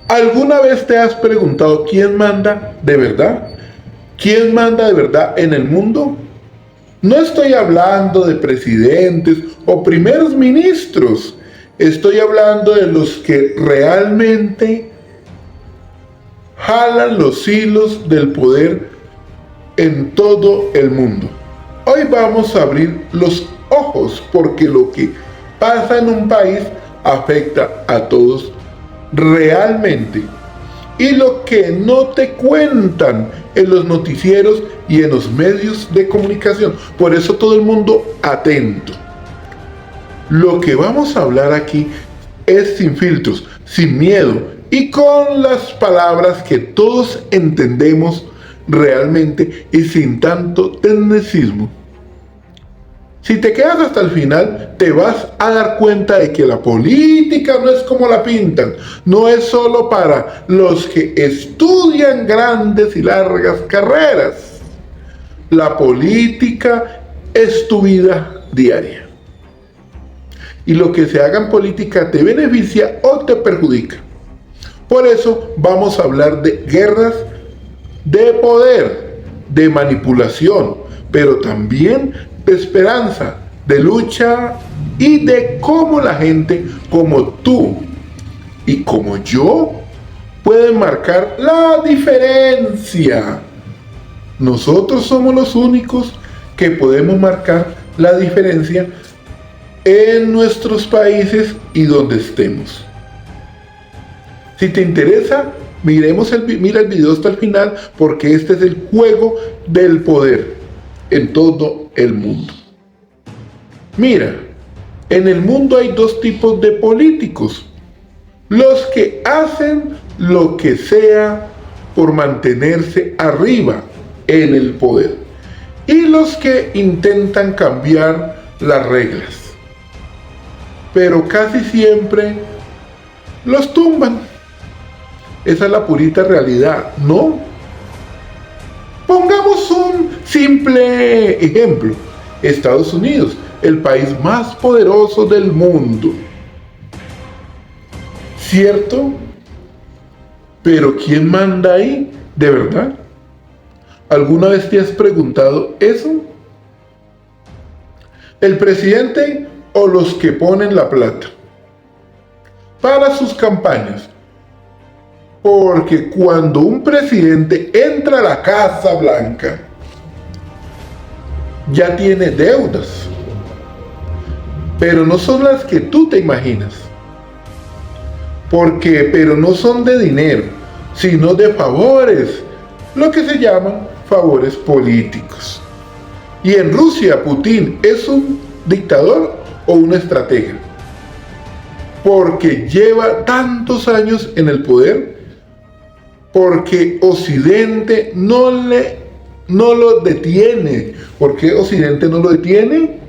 ¿Alguna vez te has preguntado quién manda de verdad? ¿Quién manda de verdad en el mundo? No estoy hablando de presidentes o primeros ministros. Estoy hablando de los que realmente jalan los hilos del poder en todo el mundo. Hoy vamos a abrir los ojos porque lo que pasa en un país afecta a todos realmente. Y lo que no te cuentan en los noticieros y en los medios de comunicación. Por eso todo el mundo atento. Lo que vamos a hablar aquí es sin filtros, sin miedo y con las palabras que todos entendemos realmente y sin tanto tecnicismo. Si te quedas hasta el final, te vas a dar cuenta de que la política no es como la pintan. No es solo para los que estudian grandes y largas carreras. La política es tu vida diaria. Y lo que se haga en política te beneficia o te perjudica. Por eso vamos a hablar de guerras de poder, de manipulación, pero también de esperanza, de lucha y de cómo la gente como tú y como yo pueden marcar la diferencia. Nosotros somos los únicos que podemos marcar la diferencia en nuestros países y donde estemos. Si te interesa, mira el video hasta el final porque este es el juego del poder en todo el mundo. Mira, en el mundo hay dos tipos de políticos. Los que hacen lo que sea por mantenerse arriba en el poder. Y los que intentan cambiar las reglas. Pero casi siempre los tumban. Esa es la purita realidad, ¿no? Pongamos un simple ejemplo. Estados Unidos, el país más poderoso del mundo. ¿Cierto? Pero ¿quién manda ahí? ¿De verdad? ¿Alguna vez te has preguntado eso? ¿El presidente o los que ponen la plata para sus campañas? Porque cuando un presidente entra a la Casa Blanca, ya tiene deudas, pero no son las que tú te imaginas. Pero no son de dinero, sino de favores, lo que se llaman favores políticos. Y en Rusia, Putin es un dictador o un estratega, porque lleva tantos años en el poder, porque Occidente no lo detiene. ¿Por qué Occidente no lo detiene?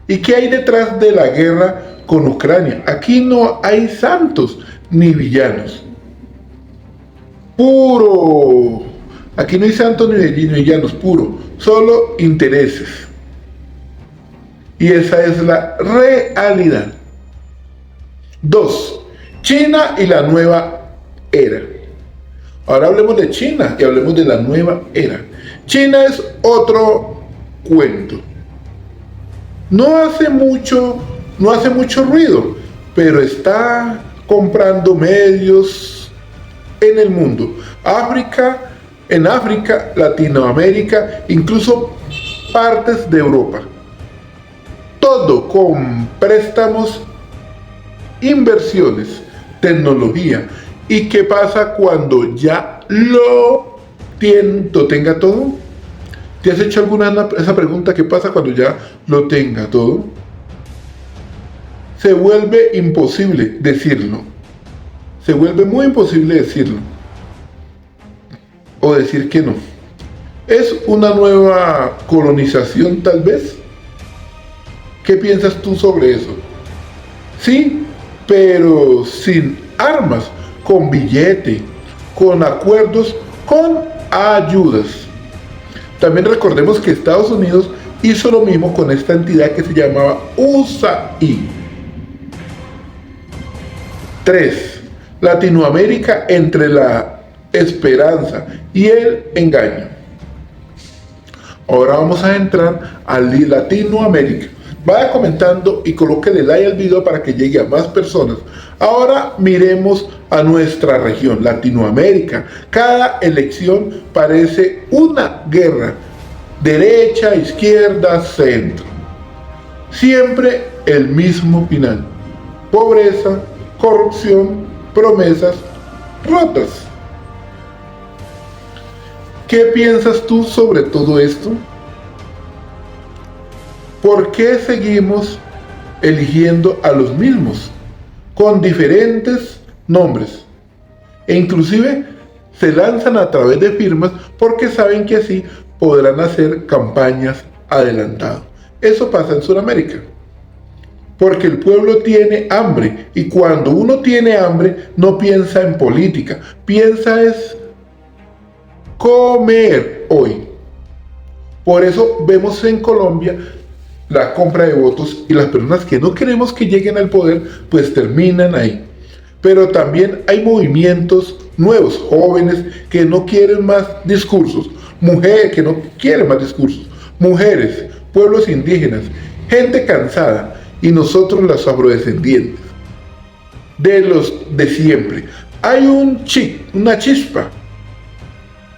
¿Y qué hay detrás de la guerra con Ucrania? Aquí no hay santos ni villanos. Puro. Aquí no hay santos ni villanos, puro. Solo intereses. Y esa es la realidad. 2. China y la nueva era. Ahora hablemos de China y hablemos de la nueva era. China es otro cuento. No hace mucho ruido, pero está comprando medios en el mundo. En África, Latinoamérica, incluso partes de Europa. Todo con préstamos, inversiones, tecnología. ¿Y qué pasa cuando ya lo tenga todo? ¿Te has hecho esa pregunta? ¿Qué pasa cuando ya lo tenga todo? Se vuelve imposible decirlo. Se vuelve muy imposible decirlo. O decir que no. ¿Es una nueva colonización tal vez? ¿Qué piensas tú sobre eso? Sí, pero sin armas, con billete, con acuerdos, con ayudas. También recordemos que Estados Unidos hizo lo mismo con esta entidad que se llamaba USAID. 3. Latinoamérica entre la esperanza y el engaño. Ahora vamos a entrar a Latinoamérica. Vaya comentando y colóquele like al video para que llegue a más personas. Ahora miremos a nuestra región, Latinoamérica. Cada elección parece una guerra. Derecha, izquierda, centro. Siempre el mismo final. Pobreza, corrupción, promesas rotas. ¿Qué piensas tú sobre todo esto? ¿Por qué seguimos eligiendo a los mismos con diferentes nombres? E inclusive se lanzan a través de firmas porque saben que así podrán hacer campañas adelantadas. Eso pasa en Sudamérica. Porque el pueblo tiene hambre y cuando uno tiene hambre no piensa en política, piensa es comer hoy. Por eso vemos en Colombia la compra de votos y las personas que no queremos que lleguen al poder pues terminan ahí. Pero también hay movimientos nuevos, jóvenes que no quieren más discursos, mujeres que no quieren más discursos, mujeres, pueblos indígenas, gente cansada y nosotros los afrodescendientes de los de siempre. Hay una chispa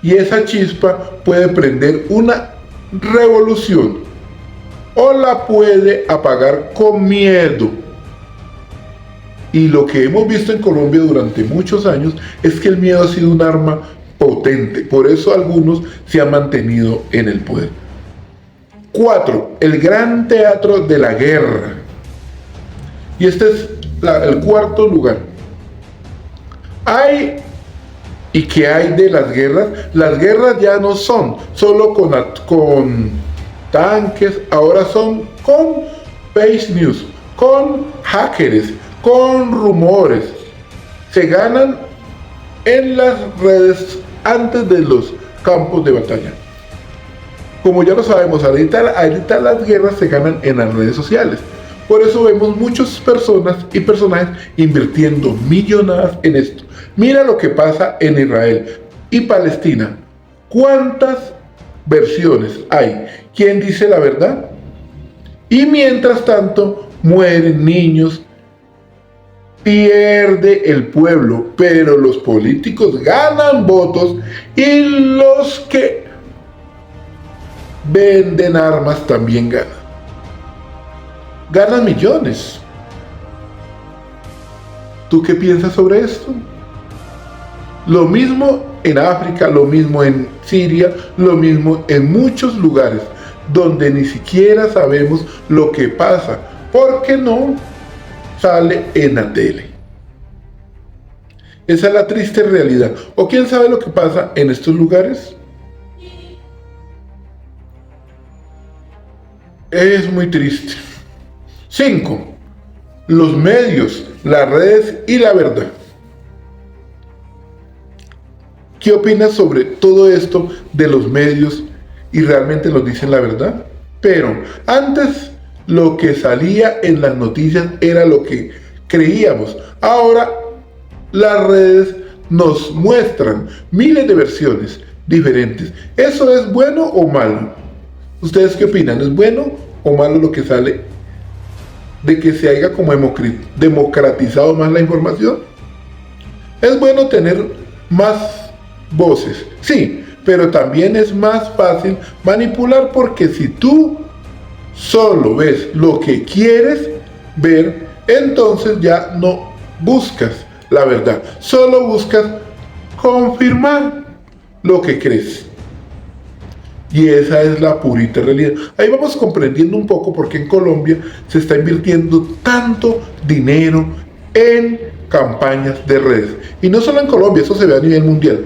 y esa chispa puede prender una revolución o la puede apagar con miedo. Y lo que hemos visto en Colombia durante muchos años es que el miedo ha sido un arma potente. Por eso algunos se han mantenido en el poder. 4. El gran teatro de la guerra. Y este es el cuarto lugar. ¿Y qué hay de las guerras? Las guerras ya no son solo con tanques, ahora son con fake news, con hackers, con rumores. Se ganan en las redes antes de los campos de batalla. Como ya lo sabemos, ahorita las guerras se ganan en las redes sociales. Por eso vemos muchas personas y personajes invirtiendo millonadas en esto. Mira lo que pasa en Israel y Palestina. ¿Cuántas versiones hay? ¿Quién dice la verdad? Y mientras tanto, mueren niños, pierde el pueblo, pero los políticos ganan votos y los que venden armas también ganan. Ganan millones. ¿Tú qué piensas sobre esto? Lo mismo en África, lo mismo en Siria, lo mismo en muchos lugares donde ni siquiera sabemos lo que pasa, porque no sale en la tele. Esa es la triste realidad. ¿O quién sabe lo que pasa en estos lugares? Es muy triste. 5. Los medios, las redes y la verdad. ¿Qué opinas sobre todo esto de los medios y realmente nos dicen la verdad? Pero antes lo que salía en las noticias era lo que creíamos. Ahora las redes nos muestran miles de versiones diferentes. ¿Eso es bueno o malo? ¿Ustedes qué opinan? ¿Es bueno o malo lo que sale de que se haya como democratizado más la información? Es bueno tener más voces, sí, pero también es más fácil manipular porque si tú solo ves lo que quieres ver, entonces ya no buscas la verdad, solo buscas confirmar lo que crees. Y esa es la purita realidad. Ahí vamos comprendiendo un poco por qué en Colombia se está invirtiendo tanto dinero en campañas de redes. Y no solo en Colombia, eso se ve a nivel mundial.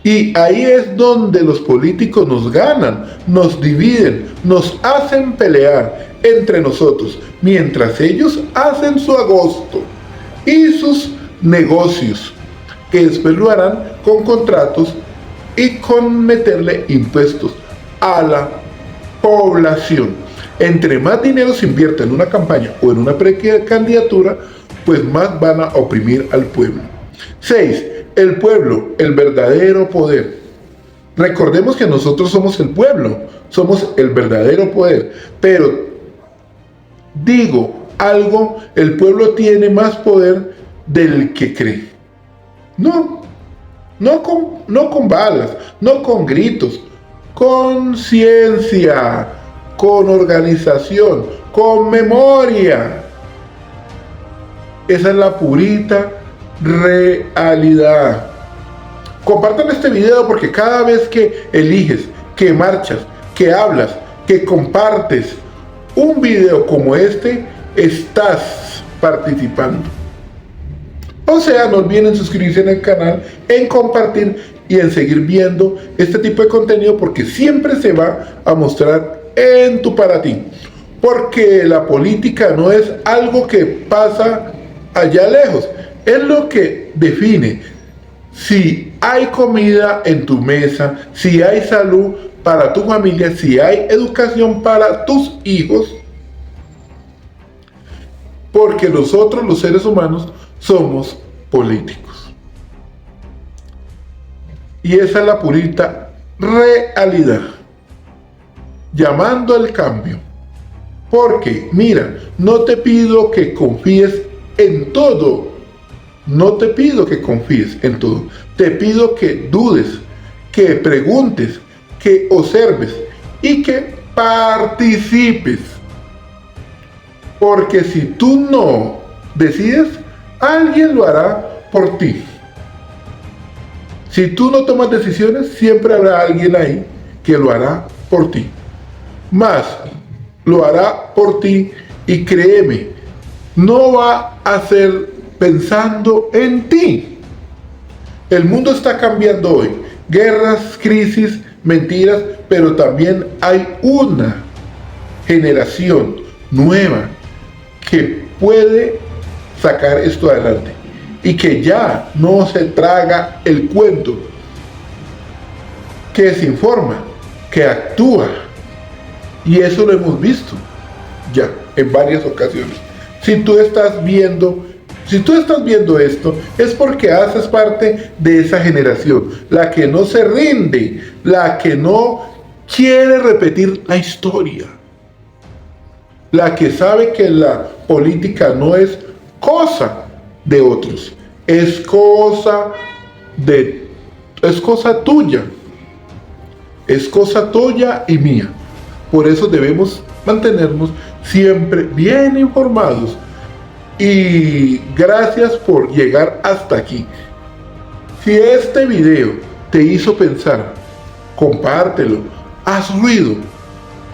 Y ahí es donde los políticos nos ganan, nos dividen, nos hacen pelear entre nosotros, mientras ellos hacen su agosto y sus negocios, que después lo harán con contratos y con meterle impuestos a la población. Entre más dinero se invierte en una campaña o en una precandidatura, pues más van a oprimir al pueblo. 6. El pueblo, el verdadero poder. Recordemos que nosotros somos el pueblo, somos el verdadero poder. Pero digo algo, el pueblo tiene más poder del que cree. No con balas, no con gritos, con ciencia, con organización, con memoria. Esa es la purita realidad. Compartan este video porque cada vez que eliges, que marchas, que hablas, que compartes un video como este, estás participando. O sea, no olviden suscribirse en el canal, en compartir y en seguir viendo este tipo de contenido porque siempre se va a mostrar en tu para ti. Porque la política no es algo que pasa allá lejos, es lo que define si hay comida en tu mesa, si hay salud para tu familia, si hay educación para tus hijos. Porque nosotros los seres humanos somos políticos. Y esa es la purita realidad. Llamando al cambio. Porque, mira, no te pido que confíes en todo. No te pido que confíes en todo. Te pido que dudes, que preguntes, que observes y que participes. Porque si tú no decides, alguien lo hará por ti. Si tú no tomas decisiones, siempre habrá alguien ahí que lo hará por ti. Más, lo hará por ti y créeme, no va a ser pensando en ti. El mundo está cambiando hoy. Guerras, crisis, mentiras, pero también hay una generación nueva que puede sacar esto adelante y que ya no se traga el cuento, que se informa, que actúa. Y eso lo hemos visto ya en varias ocasiones. Si tú estás viendo esto, es porque haces parte de esa generación, la que no se rinde, la que no quiere repetir la historia, la que sabe que la política no es cosa de otros, es cosa tuya, es cosa tuya y mía. Por eso debemos mantenernos siempre bien informados. Y gracias por llegar hasta aquí. Si este video te hizo pensar, compártelo, haz ruido,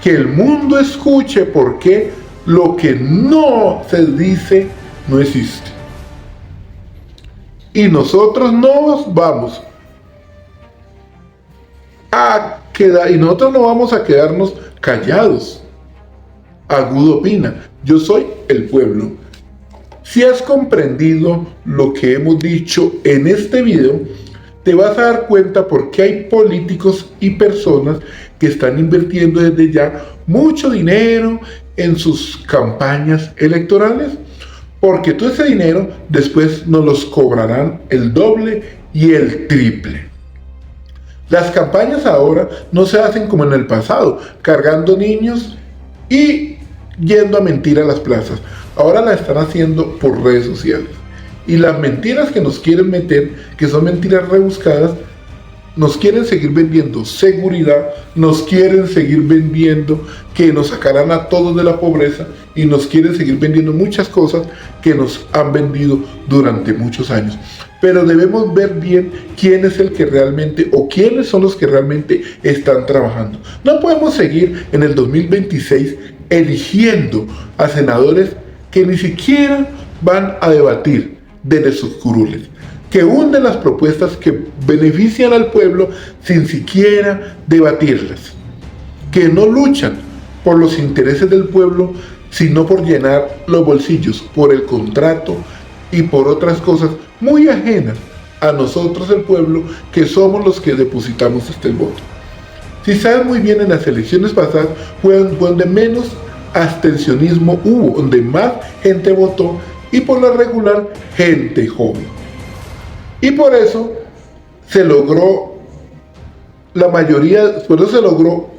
que el mundo escuche porque lo que no se dice no existe. Y nosotros no vamos a quedarnos callados. Agudo opina, yo soy el pueblo. Si has comprendido lo que hemos dicho en este video, te vas a dar cuenta por qué hay políticos y personas que están invirtiendo desde ya mucho dinero en sus campañas electorales, porque todo ese dinero después nos los cobrarán el doble y el triple. Las campañas ahora no se hacen como en el pasado, cargando niños y yendo a mentir a las plazas. Ahora la están haciendo por redes sociales. Y las mentiras que nos quieren meter, que son mentiras rebuscadas, nos quieren seguir vendiendo seguridad, nos quieren seguir vendiendo que nos sacarán a todos de la pobreza y nos quieren seguir vendiendo muchas cosas que nos han vendido durante muchos años. Pero debemos ver bien quién es el que realmente o quiénes son los que realmente están trabajando. No podemos seguir en el 2026 eligiendo a senadores que ni siquiera van a debatir desde sus curules, que hunden las propuestas que benefician al pueblo sin siquiera debatirlas, que no luchan por los intereses del pueblo, sino por llenar los bolsillos, por el contrato y por otras cosas muy ajenas a nosotros el pueblo, que somos los que depositamos el voto. Si saben muy bien, en las elecciones pasadas fue donde menos abstencionismo hubo, donde más gente votó y por lo regular gente joven. Y por eso se logró por eso se logró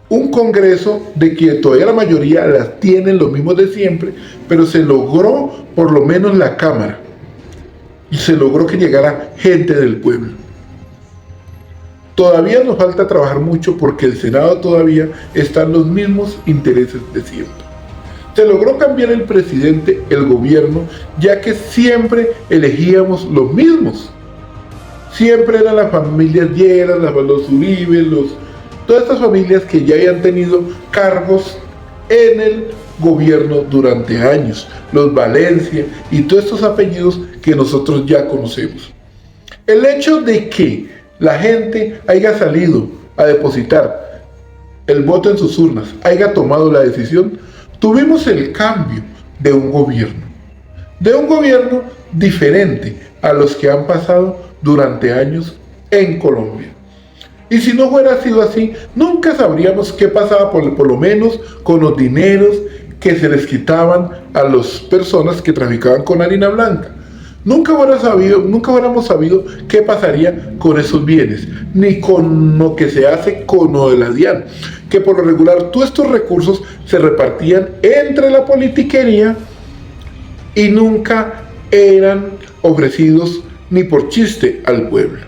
un congreso de que todavía la mayoría las tienen los mismos de siempre, pero se logró por lo menos la Cámara. Y se logró que llegara gente del pueblo. Todavía nos falta trabajar mucho porque el Senado todavía están los mismos intereses de siempre. Se logró cambiar el presidente, el gobierno, ya que siempre elegíamos los mismos. Siempre eran las familias Lleras, los Uribe, todas estas familias que ya habían tenido cargos en el gobierno durante años, los Valencia y todos estos apellidos que nosotros ya conocemos. El hecho de que la gente haya salido a depositar el voto en sus urnas, haya tomado la decisión, tuvimos el cambio de un gobierno diferente a los que han pasado durante años en Colombia. Y si no hubiera sido así, nunca sabríamos qué pasaba por lo menos con los dineros que se les quitaban a las personas que traficaban con harina blanca. Nunca hubiéramos sabido qué pasaría con esos bienes, ni con lo que se hace con lo de la DIAN, que por lo regular todos estos recursos se repartían entre la politiquería y nunca eran ofrecidos ni por chiste al pueblo.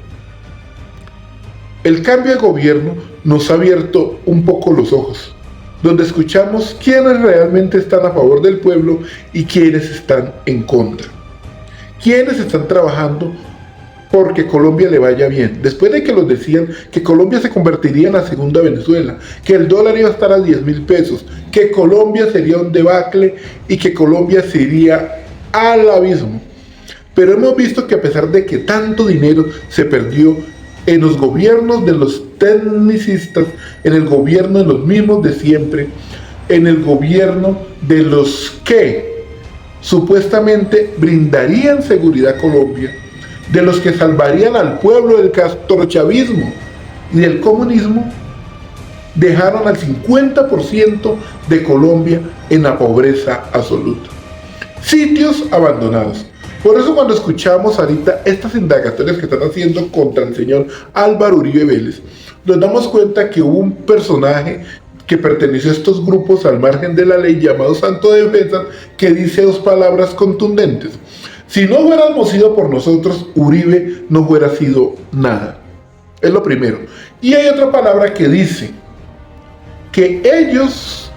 El cambio de gobierno nos ha abierto un poco los ojos, donde escuchamos quiénes realmente están a favor del pueblo y quiénes están en contra. Quiénes están trabajando porque Colombia le vaya bien. Después de que los decían que Colombia se convertiría en la segunda Venezuela, que el dólar iba a estar a 10.000 pesos, que Colombia sería un debacle y que Colombia se iría al abismo. Pero hemos visto que a pesar de que tanto dinero se perdió en los gobiernos de los tecnicistas, en el gobierno de los mismos de siempre, en el gobierno de los que supuestamente brindarían seguridad a Colombia, de los que salvarían al pueblo del castrochavismo y del comunismo, dejaron al 50% de Colombia en la pobreza absoluta. Sitios abandonados. Por eso cuando escuchamos ahorita estas indagatorias que están haciendo contra el señor Álvaro Uribe Vélez, nos damos cuenta que hubo un personaje que perteneció a estos grupos al margen de la ley llamado Santo de Defensa, que dice dos palabras contundentes: si no hubiéramos sido por nosotros, Uribe no hubiera sido nada. Es lo primero. Y hay otra palabra que dice que ellos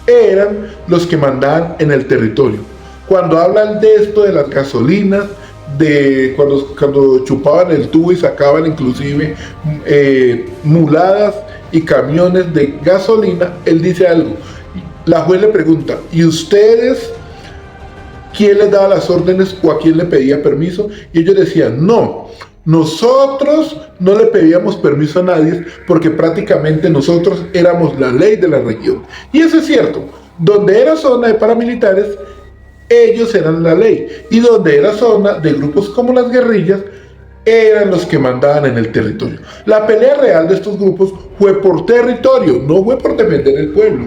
eran los que mandaban en el territorio. Cuando hablan de esto, de las gasolinas, de cuando chupaban el tubo y sacaban inclusive muladas y camiones de gasolina, él dice algo. La juez le pregunta: ¿y ustedes quién les daba las órdenes o a quién le pedía permiso? Y ellos decían: no, nosotros no le pedíamos permiso a nadie porque prácticamente nosotros éramos la ley de la región. Y eso es cierto. Donde era zona de paramilitares, ellos eran la ley, y donde era zona de grupos como las guerrillas, eran los que mandaban en el territorio. La pelea real de estos grupos fue por territorio, no fue por defender el pueblo.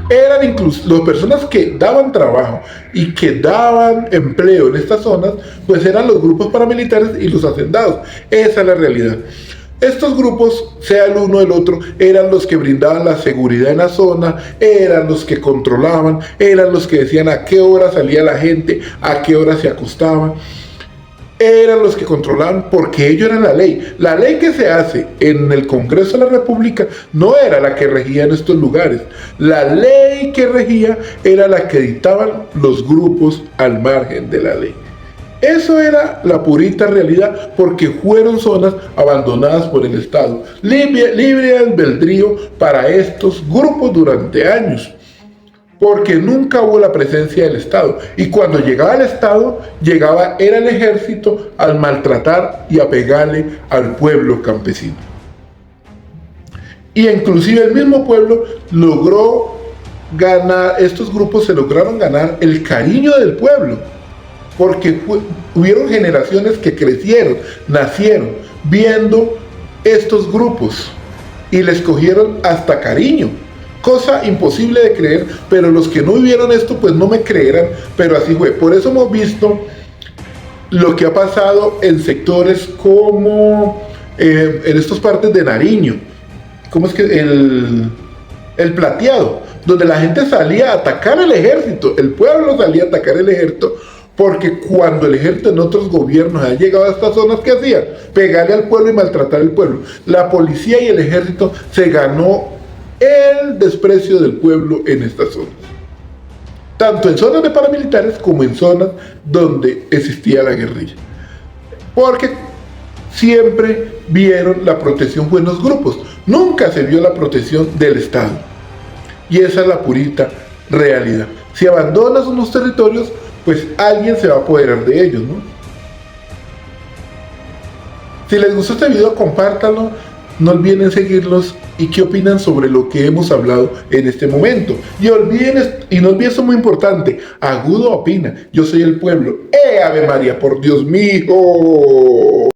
Eran incluso las personas que daban trabajo y que daban empleo en estas zonas, pues eran los grupos paramilitares y los hacendados. Esa es la realidad. Estos grupos, sea el uno o el otro, eran los que brindaban la seguridad en la zona, eran los que controlaban, eran los que decían a qué hora salía la gente, a qué hora se acostaban. Eran los que controlaban porque ellos eran la ley. La ley que se hace en el Congreso de la República no era la que regía en estos lugares. La ley que regía era la que dictaban los grupos al margen de la ley. Eso era la purita realidad, porque fueron zonas abandonadas por el Estado, libre albedrío para estos grupos durante años, porque nunca hubo la presencia del Estado. Y cuando llegaba el Estado, era el ejército al maltratar y a pegarle al pueblo campesino. Y inclusive el mismo pueblo logró ganar, estos grupos se lograron ganar el cariño del pueblo, porque hubieron generaciones que crecieron, nacieron viendo estos grupos y les cogieron hasta cariño, cosa imposible de creer, pero los que no vivieron esto pues no me creerán, pero así fue. Por eso hemos visto lo que ha pasado en sectores como en estas partes de Nariño, ¿cómo es que? El Plateado, donde la gente salía a atacar al ejército, el pueblo salía a atacar el ejército, porque cuando el ejército en otros gobiernos ha llegado a estas zonas, ¿qué hacía? Pegarle al pueblo y maltratar al pueblo. La policía y el ejército se ganó el desprecio del pueblo en estas zonas, tanto en zonas de paramilitares como en zonas donde existía la guerrilla, porque siempre vieron la protección fue en los grupos, nunca se vio la protección del Estado. Y esa es la purita realidad. Si abandonas unos territorios, pues alguien se va a apoderar de ellos, ¿no? Si les gustó este video, compártanlo, no olviden seguirlos y qué opinan sobre lo que hemos hablado en este momento. Y no olviden esto muy importante, Agudo opina, yo soy el pueblo. ¡Ave María, por Dios mío!